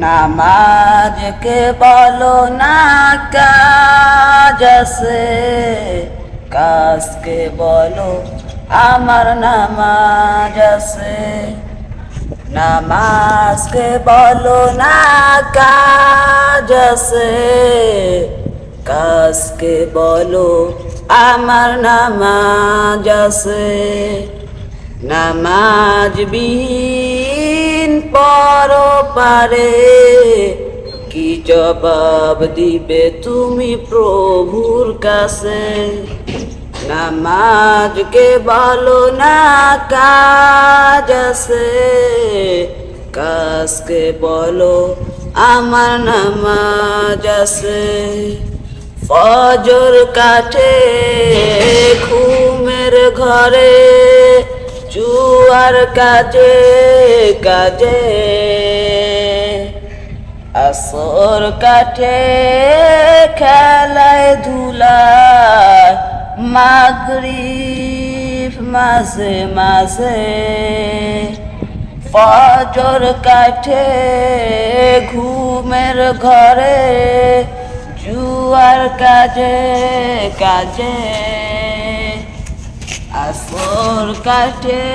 নামাজকে বলো না কাজ আছে, কাজকে বলো আমার নামাজ আছে। নামাজকে বলো না কাজ আছে, কাজকে বলো আমার নামাজ আছে। নামাজ বিহীন পরপারে কি জবাব দিবে তুমি প্রভুর কাছে। নামাজকে বলো না কাজ আছে, কাজকে বলো আমার নামাজ আছে। ফজর কাটে ঘুমের ঘরে, জুয়ার কাজে কাজে। আসর কাটে খেলায় ধুলায়, মাগরিব মাঝে মাঝে। ফজর কাটে ঘুমের ঘরে, জুয়ার কাজে কাজে। আসর কাটে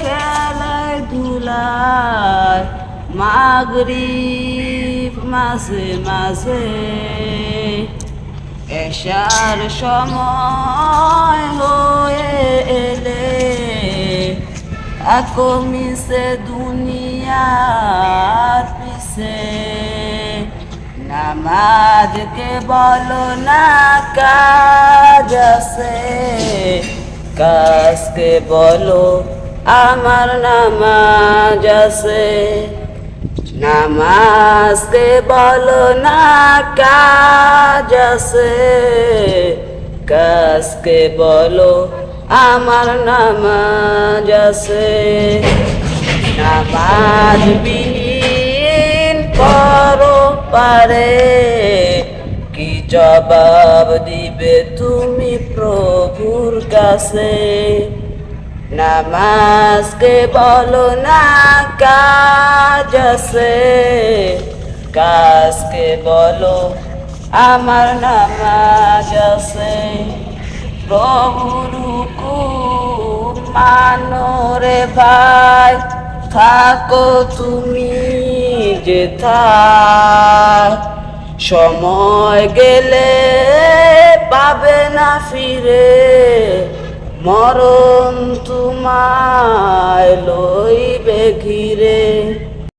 খেলায় ধুলায়, মাগরিব মাঝে মাঝে। এশার সময় হয়ে এলে আকো মিশে দুনিয়ার পিছে। নামাজকে বলো না কাজ আছে, কাজকে বলো আমার নামাজ আছে। নামাজকে বলো না কাজ আছে, কাজকে বলো আমার নামাজ আছে। নামাজ বিহীন পরপারে কি জবাব দিবে তুমি প্রভুর কাছে। নামাজকে বলো না কাজ আছে, কাজকে বলো আমার নামাজ আছে। প্রভুর হুকুম মানো রে ভাই, থাকো তুমি যেথায়। সময় গেলে পাবে না ফিরে, মরণ তোমায় লইবে ঘিরে।